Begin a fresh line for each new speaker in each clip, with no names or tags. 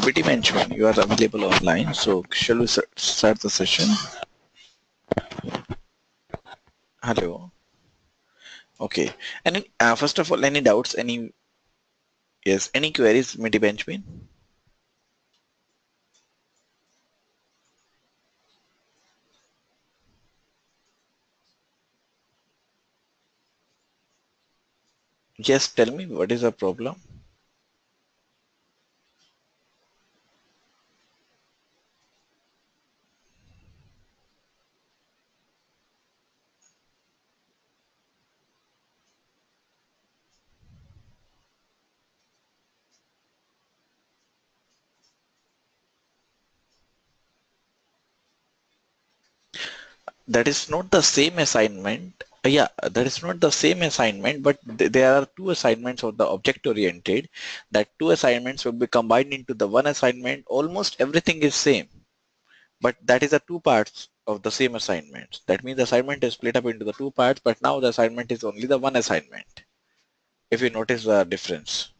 BT mentioned you are available online, so shall we start the session? Hello. Okay. And first of all, any doubts? Any queries, BT Benjamin? Just tell me what is the problem. That is not the same assignment. Yeah, that is not the same assignment, but there are two assignments of the object oriented. That two assignments will be combined into the one assignment. Almost everything is same, but that is the two parts of the same assignment. That means the assignment is split up into the two parts, but now the assignment is only the one assignment. If you notice the difference.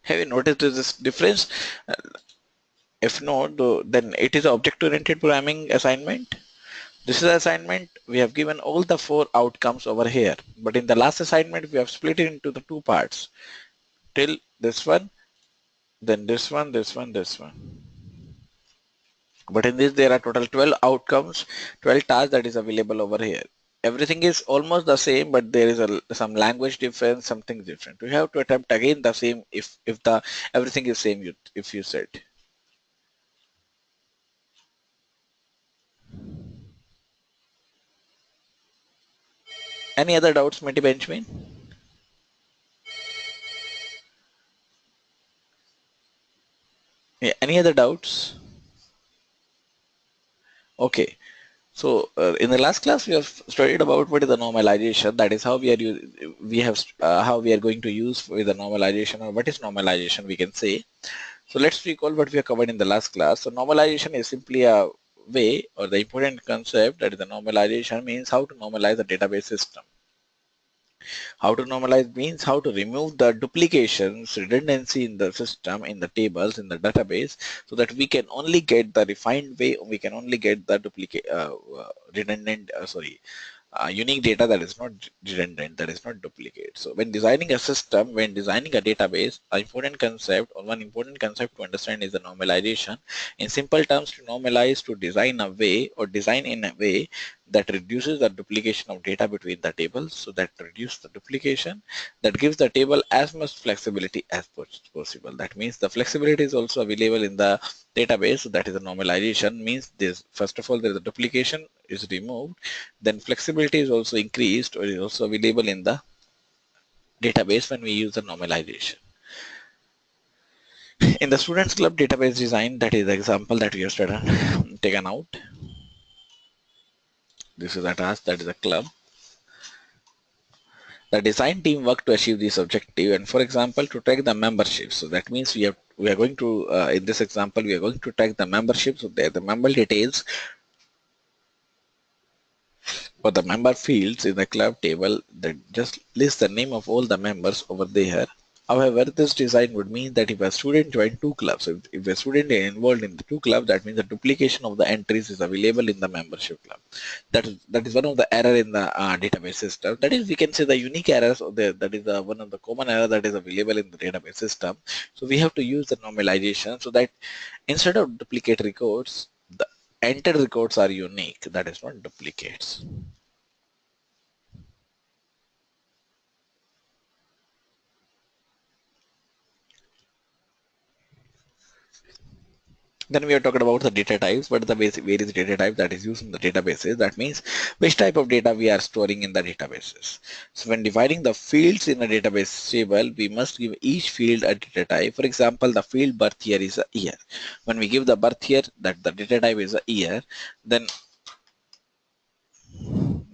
Have you noticed this difference? If not, then it is object-oriented programming assignment. This is the assignment. We have given all the four outcomes over here. But in the last assignment, we have split it into the two parts. Till this one, then this one, this one, this one. But in this, there are total 12 outcomes, 12 tasks that is available over here. Everything is almost the same, but there is some language difference, something different. We have to attempt again the same if the everything is same. If you said. Any other doubts, Mehdi Benjamin? Yeah, any other doubts? Okay. So in the last class, we have studied about what is the normalization. That is how how we are going to use with the normalization, or what is normalization, we can say. So let's recall what we have covered in the last class. So normalization is simply a way, or the important concept, that is the normalization means how to normalize the database system. How to normalize means how to remove the duplications, redundancy in the system, in the tables, in the database, so that we can only get the refined way, we can only get the unique data that is not redundant, that is not duplicate. So when designing a system, when designing a database, an important concept, or one important concept to understand is the normalization. In simple terms, to normalize, to design a way, or design in a way that reduces the duplication of data between the tables, so that reduce the duplication, that gives the table as much flexibility as possible. That means the flexibility is also available in the database. So that is the normalization, means this, first of all, there is a duplication is removed, then flexibility is also increased, or is also available in the database when we use the normalization. In the students club database design, that is the example that we have taken out. This is a task, that is a club. The design team work to achieve this objective, and for example, to track the membership. So that means we are going to in this example, we are going to track the membership. So there the member details, or the member fields in the club table, that just list the name of all the members over there. However, this design would mean that if a student joined two clubs, if a student is involved in the two clubs, that means the duplication of the entries is available in the membership club. That is one of the error in the database system. That is, we can say the unique errors, or that is one of the common error that is available in the database system. So we have to use the normalization, so that instead of duplicate records, the entered records are unique. That is not duplicates. Then we are talking about the data types. What are the basic various data types that is used in the databases? That means which type of data we are storing in the databases. So when dividing the fields in a database table, we must give each field a data type. For example, the field birth year is a year. When we give the birth year, that the data type is a year, then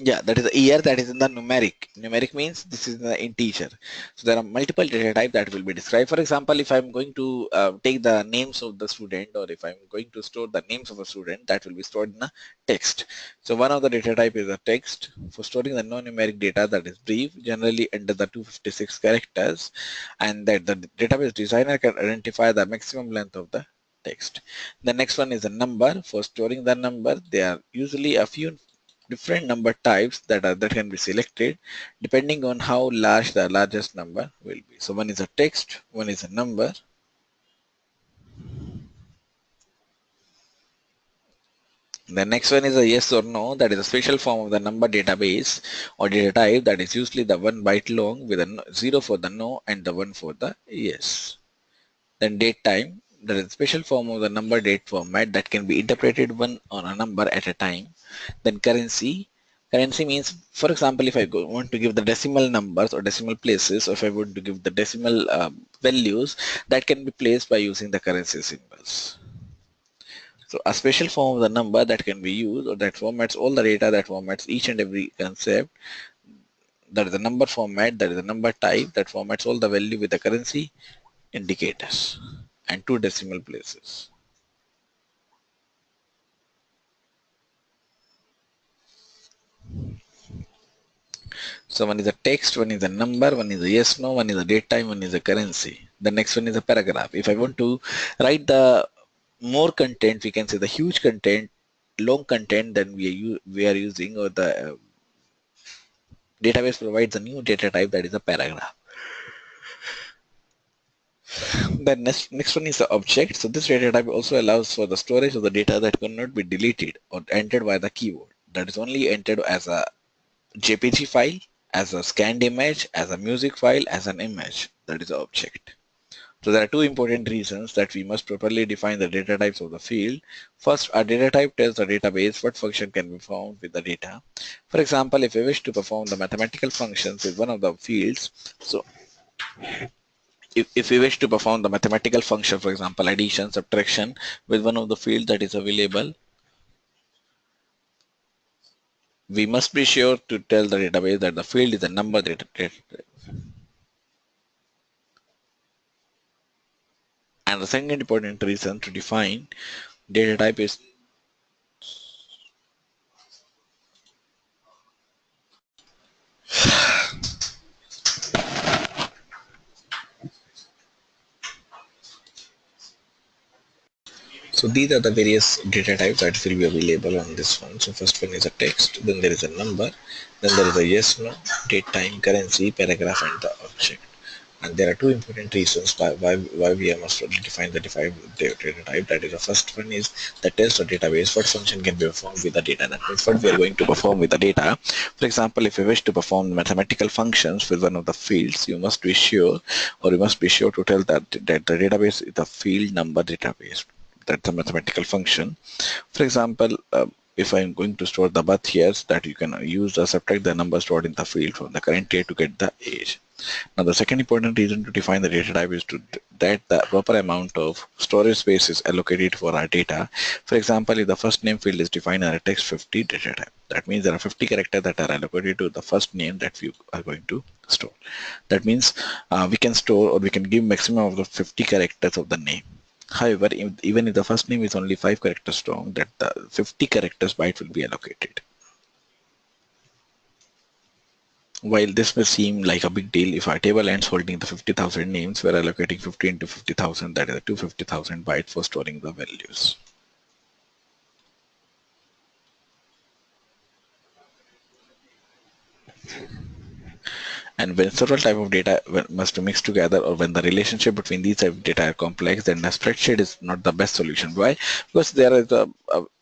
Yeah, that is a year, that is in the numeric. Numeric means this is the integer. So there are multiple data type that will be described. For example, if I'm going to take the names of the student, or if I'm going to store the names of a student, that will be stored in a text. So one of the data type is a text. For storing the non-numeric data, that is brief, generally under the 256 characters, and that the database designer can identify the maximum length of the text. The next one is a number. For storing the number, there are usually a few different number types that can be selected depending on how large the largest number will be. So one is a text, one is a number. The next one is a yes or no, that is a special form of the number database or data type that is usually the 1 byte long with a 0 for the no and the 1 for the yes. Then date time, that is a special form of the number date format that can be interpreted one on a number at a time. Then currency. Currency means, for example, if I want to give the decimal numbers or decimal places, or if I want to give the decimal values, that can be placed by using the currency symbols. So a special form of the number that can be used, or that formats all the data, that formats each and every concept, that is a number format, that is a number type that formats all the value with the currency indicators and two decimal places. So one is a text, one is a number, one is a yes, no, one is a date time, one is a currency. The next one is a paragraph. If I want to write the more content, we can say the huge content, long content than we are using, or the database provides a new data type, that is a paragraph. The next one is the object. So this data type also allows for the storage of the data that cannot be deleted or entered by the keyboard. That is only entered as a JPG file, as a scanned image, as a music file, as an image. That is the object. So there are two important reasons that we must properly define the data types of the field. First, a data type tells the database what function can be performed with the data. For example, if we wish to perform the mathematical functions with one of the fields, so if we wish to perform the mathematical function, for example, addition, subtraction, with one of the fields that is available, we must be sure to tell the database that the field is a number data type. And the second important reason to define data type is so these are the various data types that will be available on this one. So first one is a text, then there is a number, then there is a yes, no, date, time, currency, paragraph, and the object. And there are two important reasons why we must define the defined data type. That is, the first one is the test or database. What function can be performed with the data? That means what we are going to perform with the data. For example, if you wish to perform mathematical functions with one of the fields, you must be sure, or you must be sure to tell that the database is the field number database. That's a mathematical function. For example, if I'm going to store the birth years, that you can use the subtract the number stored in the field from the current year to get the age. Now the second important reason to define the data type is that the proper amount of storage space is allocated for our data. For example, if the first name field is defined as a text 50 data type, that means there are 50 characters that are allocated to the first name that we are going to store. That means we can store, or we can give maximum of the 50 characters of the name. However, even if the first name is only 5 characters long, that the 50 characters byte will be allocated. While this may seem like a big deal, if our table ends holding the 50,000 names, we're allocating 50 into 50,000, that is 250,000 bytes for storing the values. And when several types of data must be mixed together, or when the relationship between these types of data are complex, then a spreadsheet is not the best solution. Why? Because there is a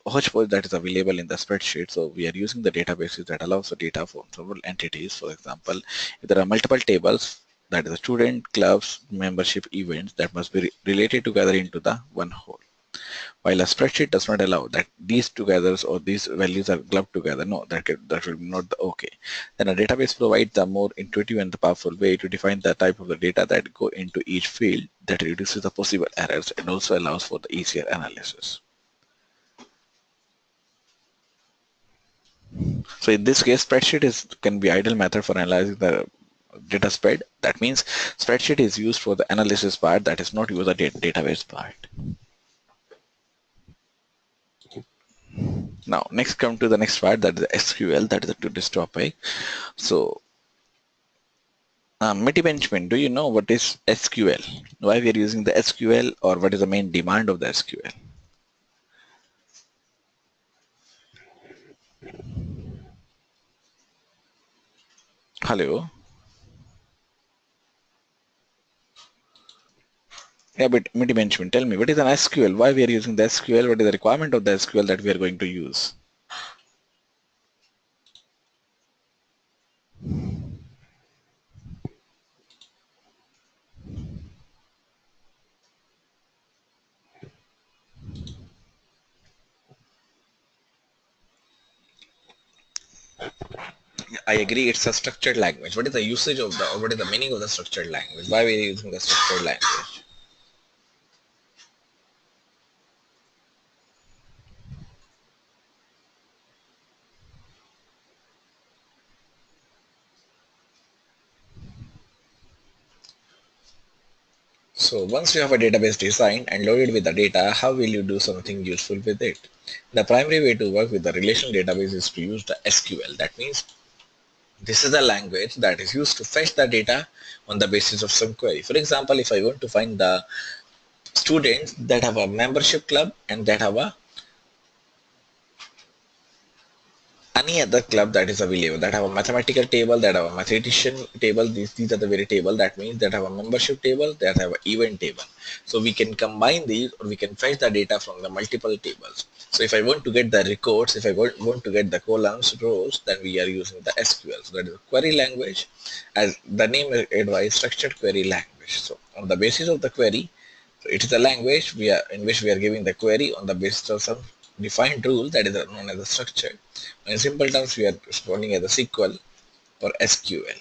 hodgepodge that is available in the spreadsheet. So we are using the databases that allows the data from several entities. For example, if there are multiple tables, that is the student, clubs, membership, events, that must be related together into the one whole. While a spreadsheet does not allow that these togethers or these values are clubbed together, no, that will be not the okay. Then a database provides a more intuitive and the powerful way to define the type of the data that go into each field, that reduces the possible errors and also allows for the easier analysis. So in this case, spreadsheet can be ideal method for analyzing the data spread. That means spreadsheet is used for the analysis part, that is not used for the database part. Now, next come to the next part, that is SQL, that is today's topic. So, Mitty Benjamin, do you know what is SQL? Why we are using the SQL, or what is the main demand of the SQL? Hello. Yeah, but Mitty Benjamin, tell me, what is an SQL? Why we are using the SQL? What is the requirement of the SQL that we are going to use? I agree, it's a structured language. What is the usage of the, or what is the meaning of the structured language? Why we are using the structured language? So once you have a database designed and loaded with the data, how will you do something useful with it? The primary way to work with the relational database is to use the SQL. That means this is a language that is used to fetch the data on the basis of some query. For example, if I want to find the students that have a membership club and that have a any other club that is available, that have a mathematical table, that have a mathematician table, these are the very table, that means that have a membership table, that have an event table. So we can combine these, or we can fetch the data from the multiple tables. So if I want to get the records, if I want to get the columns, rows, then we are using the SQL. So that is a query language, as the name advises, structured query language. So on the basis of the query, so it is a language in which we are giving the query on the basis of some defined rule that is known as a structure. In simple terms, we are responding as a SQL or SQL.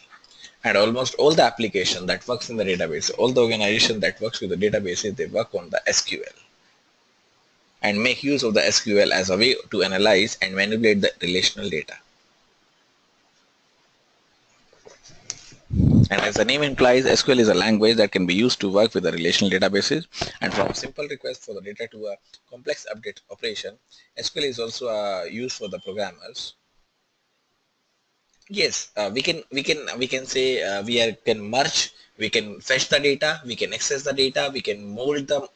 And almost all the application that works in the database, all the organization that works with the databases, they work on the SQL and make use of the SQL as a way to analyze and manipulate the relational data. And as the name implies, SQL is a language that can be used to work with the relational databases. And from a simple request for the data to a complex update operation, SQL is also used for the programmers. Yes, we can say can merge, we can fetch the data, we can access the data, we can mold the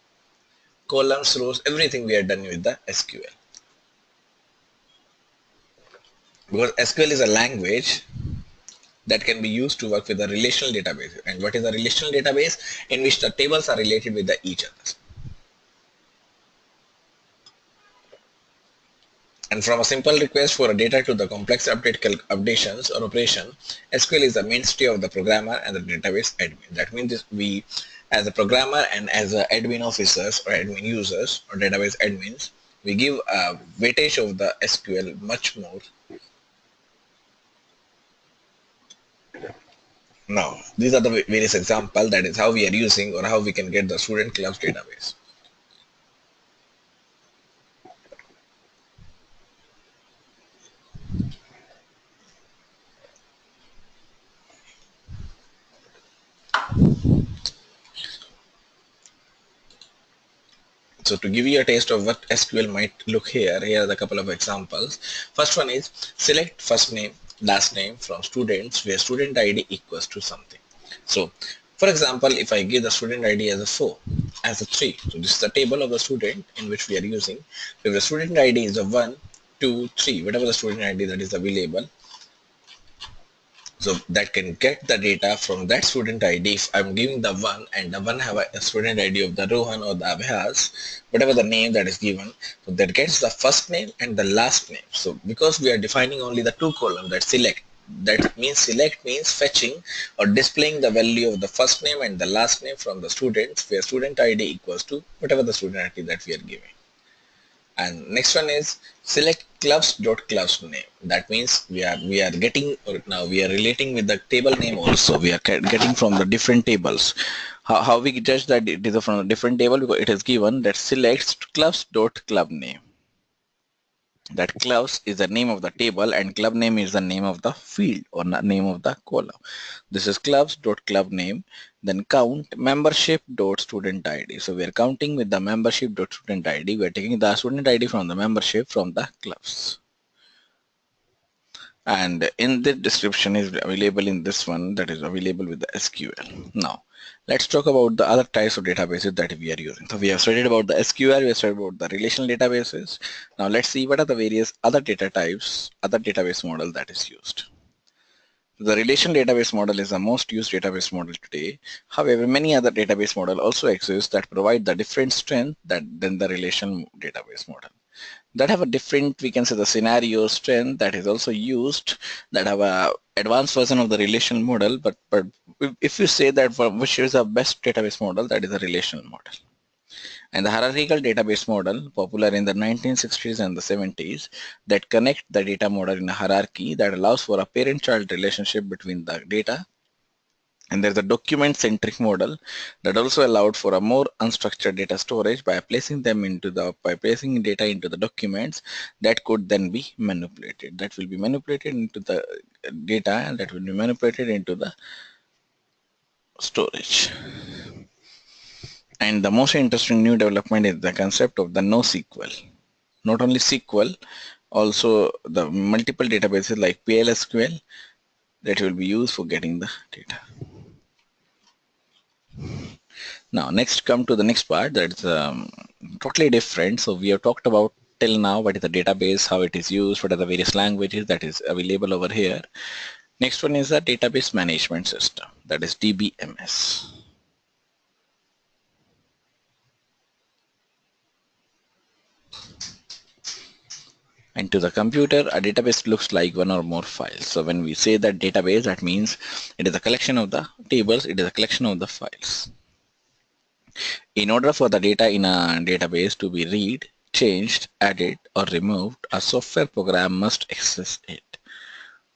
columns, rows, everything we are done with the SQL. Because SQL is a language that can be used to work with a relational database. And what is a relational database? In which the tables are related with each other. And from a simple request for a data to the complex updations or operation, SQL is the mainstay of the programmer and the database admin. That means we, as a programmer and as a admin officers or admin users or database admins, we give a weightage of the SQL much more. Now, these are the various examples, that is how we are using or how we can get the student clubs database. So to give you a taste of what SQL might look here are the couple of examples. First one is select first name, last name from students where student ID equals to something. So for example, if I give the student ID as a 4, as a 3, so this is the table of the student in which we are using. So if the student ID is a 1, 2, 3, whatever the student ID that is available, so that can get the data from that student ID. If I'm giving the 1 and the 1 have a student ID of the Rohan or the Abhas, whatever the name that is given, so that gets the first name and the last name. So because we are defining only the two columns, that select, that means select means fetching or displaying the value of the first name and the last name from the students where student ID equals to whatever the student ID that we are giving. And next one is select clubs name. That means we are getting, or now we are relating with the table name also. We are getting from the different tables. How we judge that it is from a different table? Because it is given that selects club name. That clubs is the name of the table and club name is the name of the field or name of the column. This is clubs.club name. Then count membership dot student ID. So we are counting with the membership dot student ID. We are taking the student ID from the membership from the clubs. And in the description is available in this one, that is available with the SQL. Now let's talk about the other types of databases that we are using. So we have studied about the SQL, we have studied about the relational databases. Now let's see what are the various other data types, other database model that is used. The relational database model is the most used database model today. However, many other database model also exist that provide the different strength than the relational database model, that have a different, we can say, the scenario strength that is also used, that have a advanced version of the relational model. But if you say that for which is the best database model, that is a relational model. And the hierarchical database model, popular in the 1960s and the 70s, that connect the data model in a hierarchy that allows for a parent-child relationship between the data. And there's a document-centric model that also allowed for a more unstructured data storage by placing data into the documents that could then be manipulated. That will be manipulated into the data and that will be manipulated into the storage. And the most interesting new development is the concept of the NoSQL. Not only SQL, also the multiple databases like PLSQL that will be used for getting the data. Now, next come to the next part that's totally different. So we have talked about till now what is the database, how it is used, what are the various languages that is available over here. Next one is the database management system, that is DBMS. And to the computer, a database looks like one or more files. So when we say that database, that means it is a collection of the tables, it is a collection of the files. In order for the data in a database to be read, changed, added, or removed, a software program must access it.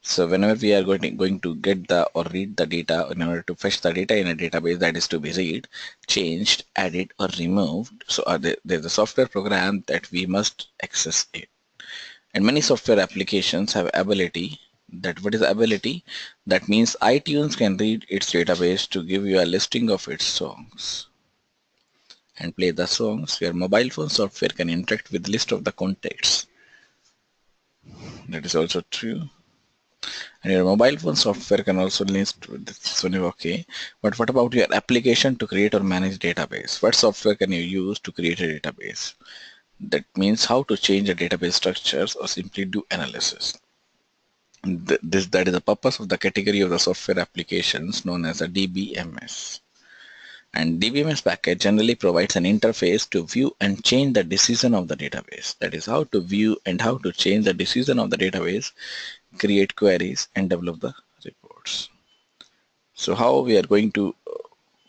So whenever we are going to get the or read the data, in order to fetch the data in a database that is to be read, changed, added, or removed, so there's a software program that we must access it. And many software applications have ability. That what is ability? That means iTunes can read its database to give you a listing of its songs and play the songs. Your mobile phone software can interact with the list of the contacts. That is also true. And your mobile phone software can also list this one is okay. But what about your application to create or manage database? What software can you use to create a database? That means how to change the database structures or simply do analysis. That is the purpose of the category of the software applications known as a DBMS. And DBMS package generally provides an interface to view and change the decision of the database. That is how to view and how to change the decision of the database, create queries, and develop the reports. So how we are going to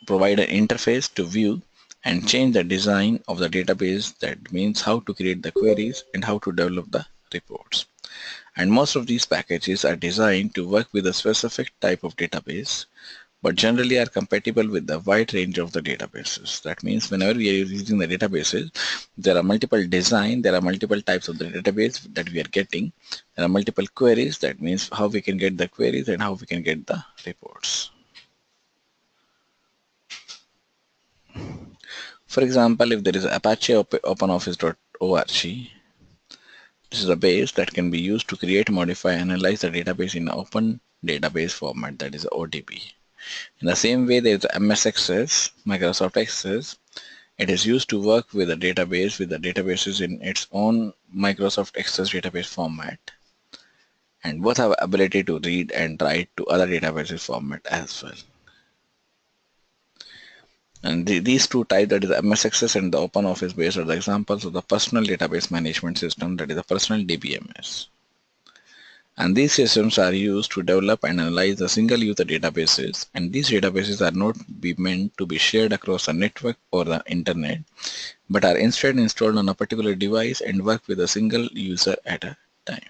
provide an interface to view and change the design of the database, that means how to create the queries and how to develop the reports. And most of these packages are designed to work with a specific type of database, but generally are compatible with the wide range of the databases. That means whenever we are using the databases, there are multiple design, there are multiple types of the database that we are getting. There are multiple queries, that means how we can get the queries and how we can get the reports. For example, if there is Apache OpenOffice.org, this is a base that can be used to create, modify, analyze the database in open database format, that is ODB. In the same way, there is MS Access, Microsoft Access. It is used to work with the database, with the databases in its own Microsoft Access database format. And both have ability to read and write to other databases format as well. And these two types, that is MS Access and the Open Office base, are the examples of the personal database management system, that is the personal DBMS. And these systems are used to develop and analyze the single user databases, and these databases are not meant to be shared across a network or the internet, but are instead installed on a particular device and work with a single user at a time.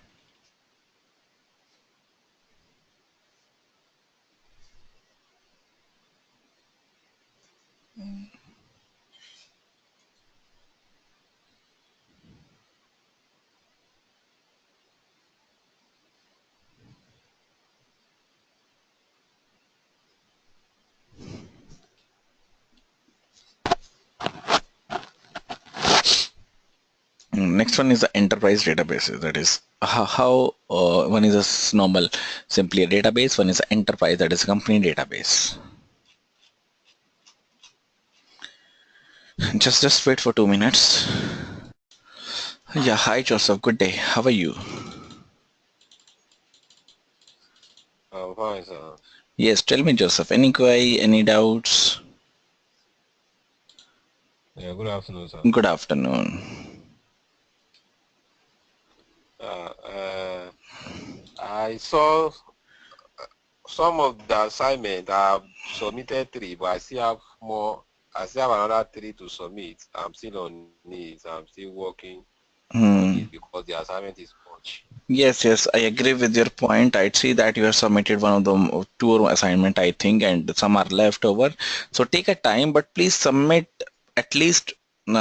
next one is the enterprise databases. That is how one is a normal, simply a database. One is an enterprise, that is a company database. Just wait for 2 minutes. Yeah, hi Joseph. Good day. How are you?
Fine, sir.
Yes, tell me, Joseph. Any query? Any doubts?
Yeah, good afternoon, sir.
Good afternoon.
Uh, uh, I saw some of the assignment. I have submitted 3, but I still have more. I still have another 3 to submit. I'm still on it. I'm still working on
Hmm.
it because the assignment is much.
Yes, I agree with your point. I'd see that you have submitted one of the two assignment, I think, and some are left over. So take a time, but please submit at least.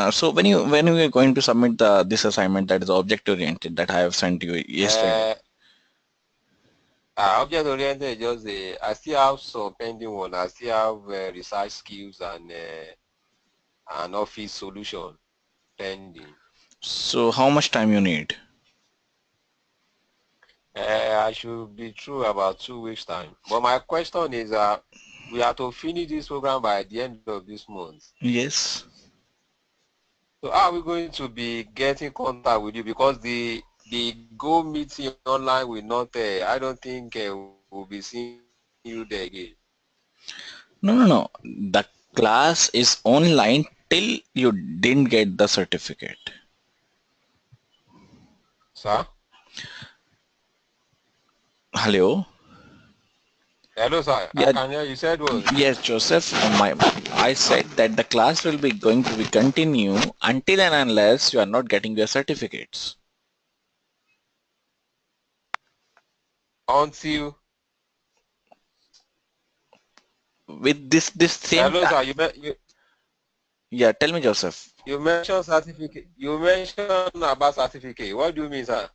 So when you are going to submit this assignment that is object oriented that I have sent you yesterday.
Uh, Object oriented is just I still have some pending one. I still have research skills and an office solution pending.
So how much time you need?
I should be through about 2 weeks time. But my question is, we have to finish this program by the end of this month.
Yes.
So how are we going to be getting contact with you? Because the Go meeting online will not. I don't think we'll be seeing you there again.
No. The class is online till you didn't get the certificate.
Sir?
Hello.
Hello, sir. I
Yeah.
can hear you. Said what?
Yes, Joseph. I said that the class will be going to be continue until and unless you are not getting your certificates.
Until.
With this same
Hello,
time.
sir.
Yeah, tell me, Joseph.
You mentioned certificate. You mentioned about certificate. What do you mean, sir?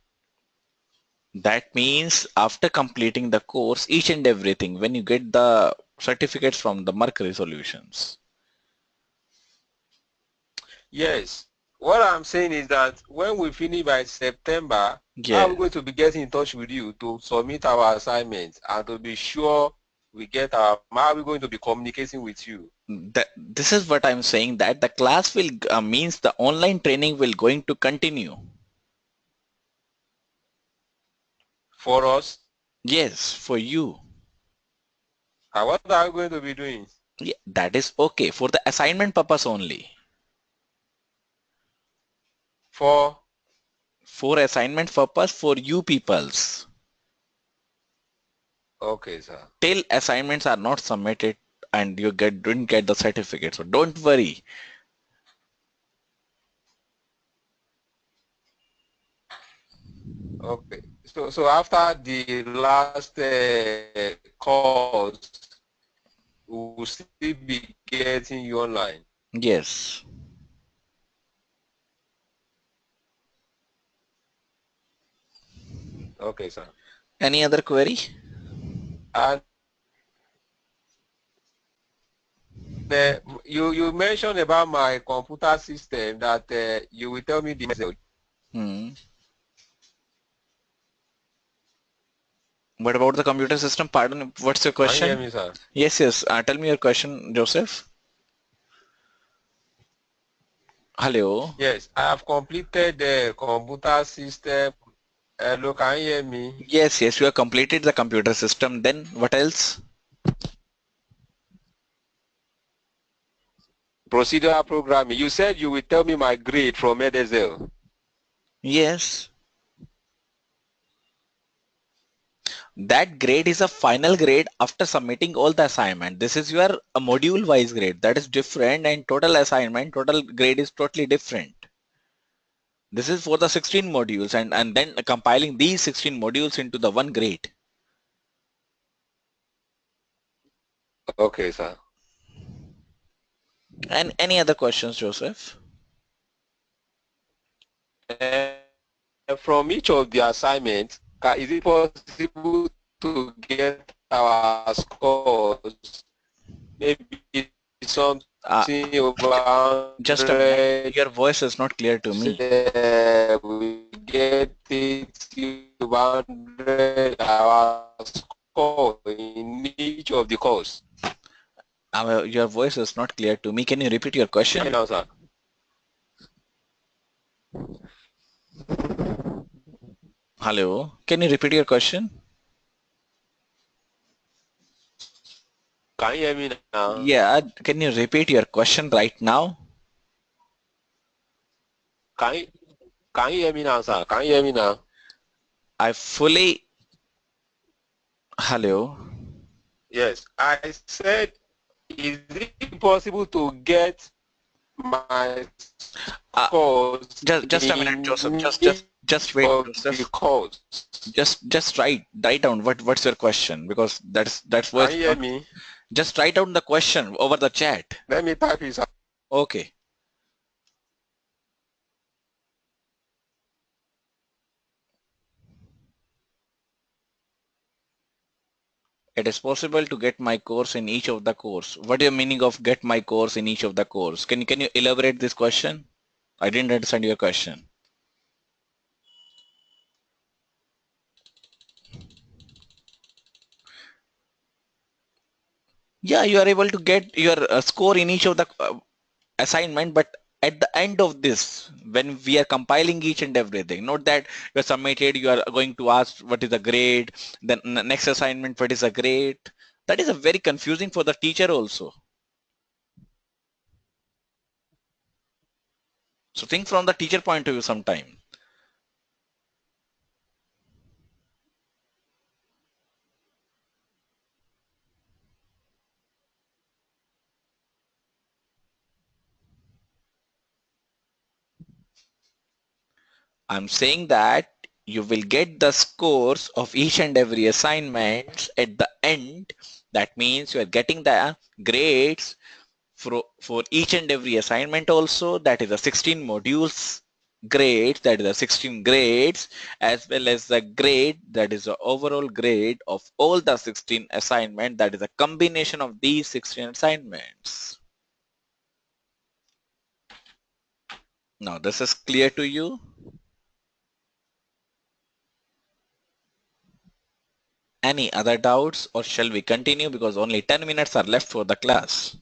That means after completing the course, each and everything, when you get the certificates from the Mercury Solutions.
Yes. What I'm saying is that when we finish by September, how are
Yeah.
we going to be getting in touch with you to submit our assignments and to be sure we get how are we going to be communicating with you?
This is what I'm saying, that the class will means the online training will going to continue.
For us,
Yes, for you.
what are we going to be doing?
Yeah, that is okay for the assignment purpose only.
For,
For assignment purpose for you peoples.
okay, sir.
Till assignments are not submitted and you didn't get the certificate. So don't worry.
Okay. So after the last course, we will still be getting you online.
Yes.
Okay, sir.
Any other query?
And you mentioned about my computer system that you will tell me the result.
Hmm. What about the computer system? Pardon, what's your
Can you hear
question?
me, sir?
Yes. Tell me your question, Joseph. Hello.
Yes, I have completed the computer system. Hello, can you hear me?
Yes, you have completed the computer system. Then what else?
Procedural programming. You said you will tell me my grade from Edexcel.
Yes. That grade is a final grade after submitting all the assignment. This is your module wise grade. That is different, and total assignment, total grade is totally different. This is for the 16 modules and then compiling these 16 modules into the one grade.
Okay, sir.
And any other questions, Joseph?
From each of the assignments, is it possible to get our scores? Maybe some over
Just a minute.
100,
Your voice is not clear to me.
we get it over 100 hours score in each of the course.
Your voice is not clear to me. Can you repeat your question?
Now, sir.
Hello. Can you repeat your question?
Can you hear me now?
Yeah. Can you repeat your question right now?
Can you, can you hear me now, sir? Can you hear me now?
I fully. Hello.
Yes, I said, is it possible to get my
Uh,
scores
just a minute, Joseph.
in
Just
each
wait,
of the
Joseph.
course?
Just write down what's your question, because that's
Can
voice
you hear
not.
me?
Just write down the question over the chat.
Let me type it.
Okay. It is possible to get my course in each of the course. What is the meaning of get my course in each of the course? Can you elaborate this question? I didn't understand your question. Yeah, you are able to get your score in each of the assignment, but at the end of this, when we are compiling each and everything, not that you are submitted, you are going to ask what is the grade, then next assignment, what is the grade. That is a very confusing for the teacher also. So think from the teacher point of view sometime. I'm saying that you will get the scores of each and every assignment at the end. That means you are getting the grades for each and every assignment also. That is the 16 modules grades, that is the 16 grades, as well as the grade, that is the overall grade of all the 16 assignment, that is a combination of these 16 assignments. Now this is clear to you? Any other doubts, or shall we continue, because only 10 minutes are left for the class?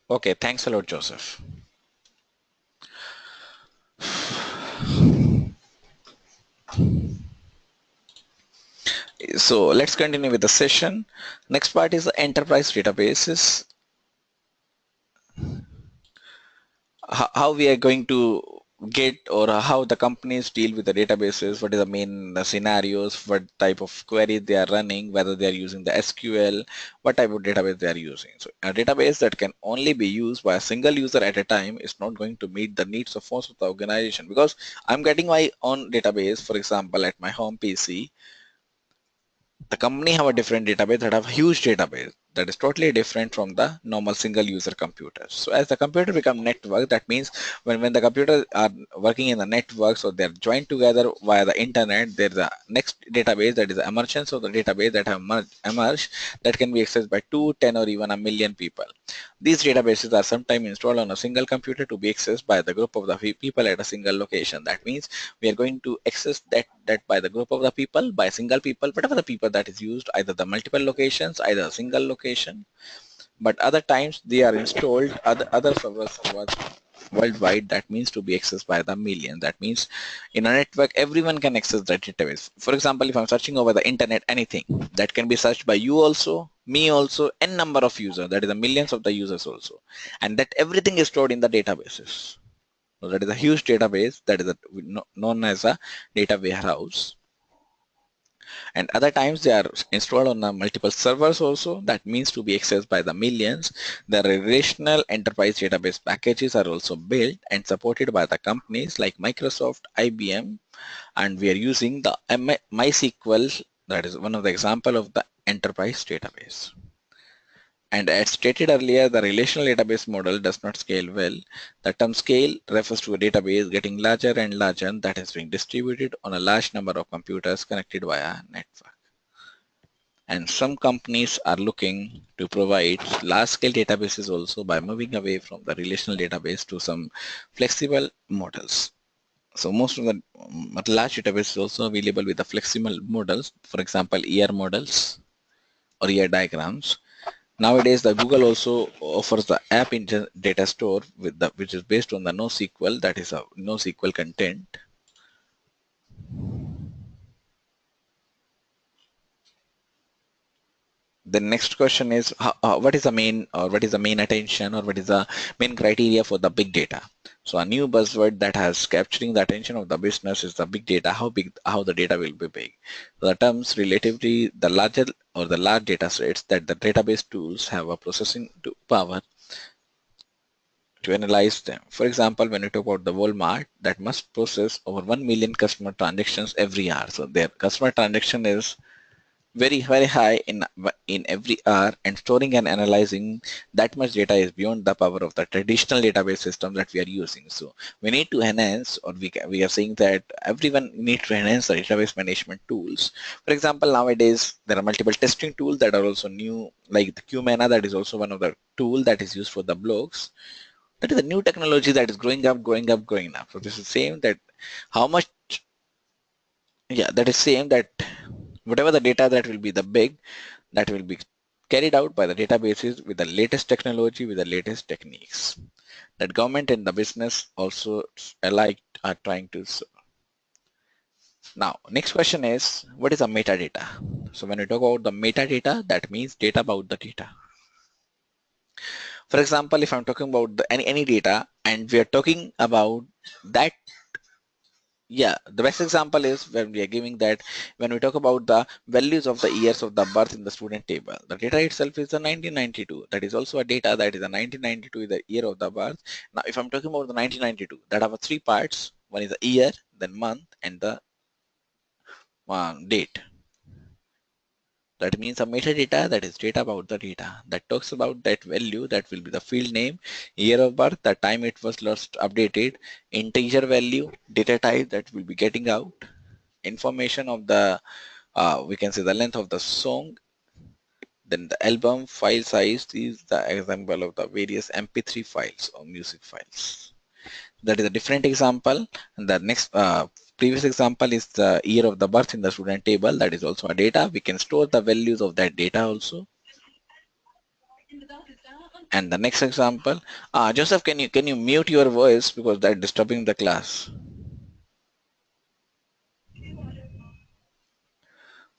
Okay, thanks a lot, Joseph. So let's continue with the session. Next part is the enterprise databases. How we are going to get, or how the companies deal with the databases, what is the main scenarios, what type of queries they are running, whether they are using the SQL, what type of database they are using. So a database that can only be used by a single user at a time is not going to meet the needs of most of the organization, because I'm getting my own database, for example, at my home PC. The company have a different database that have huge database that is totally different from the normal single user computers. So as the computer become network, that means when the computers are working in the network, so they're joined together via the internet, there's a next database, that is the emergence of the database that have emerged, that can be accessed by 2, 10, or even a million people. These databases are sometimes installed on a single computer to be accessed by the group of the people at a single location. That means we are going to access that by the group of the people, by single people, whatever the people that is used, either the multiple locations, either a single location. But other times they are installed other servers worldwide, that means to be accessed by the million. That means in a network everyone can access that database. For example, if I'm searching over the internet anything, that can be searched by you also, me also, n number of users, that is the millions of the users also, and that everything is stored in the databases. So that is a huge database, that is known as a data warehouse. And other times they are installed on multiple servers also, that means to be accessed by the millions. The relational enterprise database packages are also built and supported by the companies like Microsoft, IBM, and we are using the MySQL, that is one of the example of the enterprise database. And as stated earlier, the relational database model does not scale well. The term scale refers to a database getting larger and larger that is being distributed on a large number of computers connected via network. And some companies are looking to provide large-scale databases also by moving away from the relational database to some flexible models. So most of the large databases also available with the flexible models, for example, ER models or ER diagrams. Nowadays, the Google also offers the app engine data store with the which is based on the NoSQL, that is a NoSQL content. The next question is what is the main attention, or what is the main criteria for the big data? So a new buzzword that has capturing the attention of the business is the big data. How the data will be big. So the terms relatively the larger or the large data sets that the database tools have a processing power to analyze them. For example, when you talk about the Walmart that must process over 1 million customer transactions every hour. So their customer transaction is very high in every hour, and storing and analyzing that much data is beyond the power of the traditional database system that we are using. So we need to enhance, or we are saying that everyone needs to enhance the database management tools. For example, nowadays there are multiple testing tools that are also new, like the Qmana, that is also one of the tool that is used for the blogs. That is a new technology that is growing up. So this is same that how much, yeah, that is same that whatever the data that will be the big, that will be carried out by the databases with the latest technology, with the latest techniques that government and the business also alike are trying to. Now, next question is, what is a metadata? So when we talk about the metadata, that means data about the data. For example, if I'm talking about any data and we are talking about that, yeah, the best example is when we are giving that when we talk about the values of the years of the birth in the student table. The data itself is the 1992. That is also a data that is the 1992 is the year of the birth. Now, if I'm talking about the 1992, that have three parts. One is the year, then month, and the date. That means a metadata, that is data about the data, that talks about that value, that will be the field name, year of birth, the time it was last updated, integer value, data type that will be getting out, information of the we can say the length of the song, then the album file size is the example of the various mp3 files or music files. That is a different example. And the next previous example is the year of the birth in the student table. That is also a data. We can store the values of that data also. And the next example, Joseph, can you mute your voice because that disturbing the class?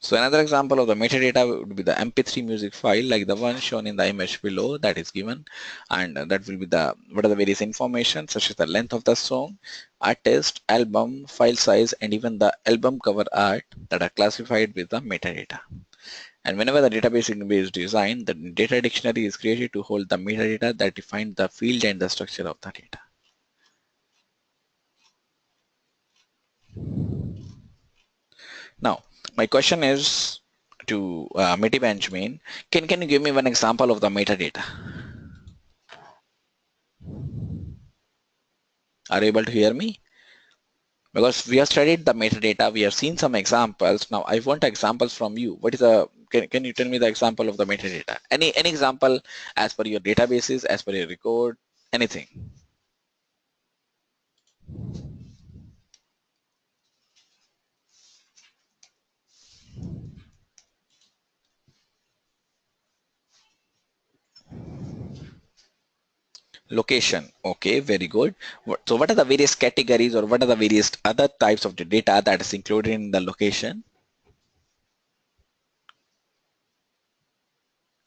So another example of the metadata would be the MP3 music file, like the one shown in the image below that is given, and that will be the what are the various information such as the length of the song, artist, album, file size, and even the album cover art that are classified with the metadata. And whenever the database is designed, the data dictionary is created to hold the metadata that define the field and the structure of the data. Now, my question is to Meti Benjamin. Can you give me one example of the metadata? Are you able to hear me? Because we have studied the metadata, we have seen some examples. Now I want examples from you. What is a can you tell me the example of the metadata? Any example as per your databases, as per your record, anything. Location. Okay, very good. So what are the various categories, or what are the various other types of the data that is included in the location?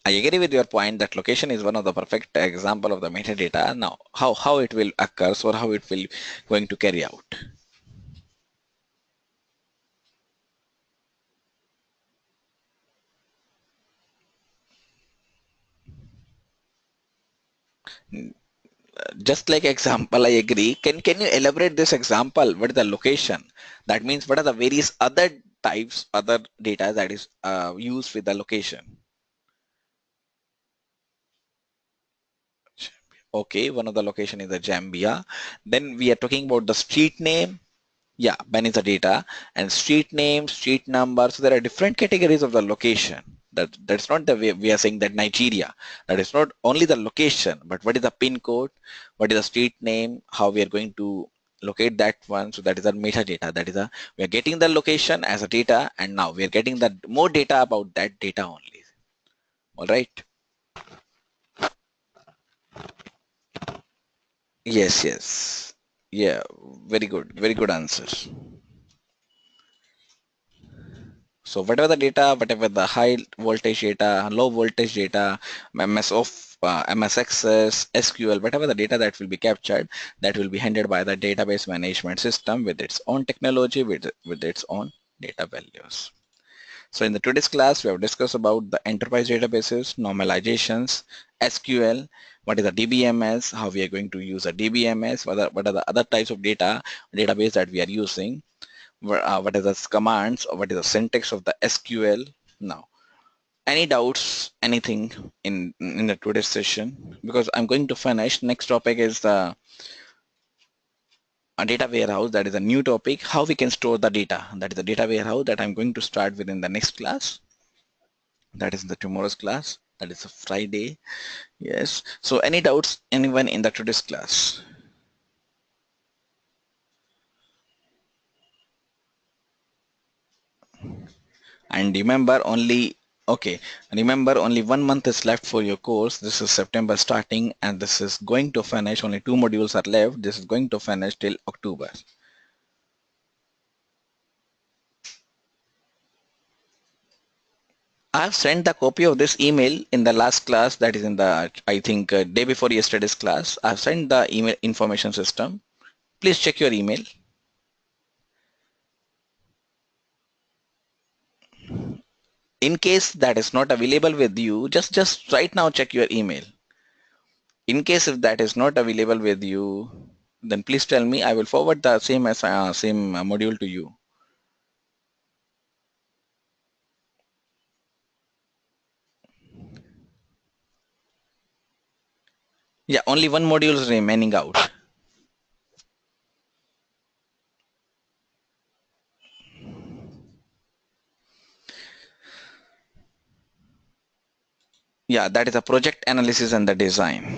I agree with your point that location is one of the perfect example of the metadata. Now, how it will occur, or how it will going to carry out? Just like example, I agree. Can you elaborate this example? What is the location? That means what are the various other types, other data that is used with the location? Okay, one of the location is the Zambia. Then we are talking about the street name. Yeah, Ben is the data and street name, street number. So there are different categories of the location. That's not the way we are saying that Nigeria. That is not only the location, but what is the pin code, what is the street name, how we are going to locate that one. So that is a metadata. That is a we are getting the location as a data, and now we are getting the more data about that data only. All right. Yes, yes. Yeah, very good answer. So whatever the data, whatever the high voltage data, low voltage data, MS of MS Access, SQL, whatever the data that will be captured, that will be handled by the database management system with its own technology, with its own data values. So in the today's class, we have discussed about the enterprise databases, normalizations, SQL, what is a DBMS, how we are going to use a DBMS, what are the other types of database that we are using, what is the commands or what is the syntax of the SQL. Now, any doubts, anything in the today's session? Because I'm going to finish. Next topic is the a data warehouse. That is a new topic. How we can store the data. That is the data warehouse that I'm going to start within the next class. That is the tomorrow's class. That is a Friday. Yes. So any doubts, anyone in the today's class? And remember only, okay, remember only 1 month is left for your course. This is September starting and this is going to finish. Only 2 modules are left. This is going to finish till October. I have sent the copy of this email in the last class, that is in the, I think, day before yesterday's class. I have sent the email information system. Please check your email. In case that is not available with you, just right now check your email. In case if that is not available with you, then please tell me. I will forward the same module to you. Yeah, only one module is remaining out. Yeah, that is a project analysis and the design.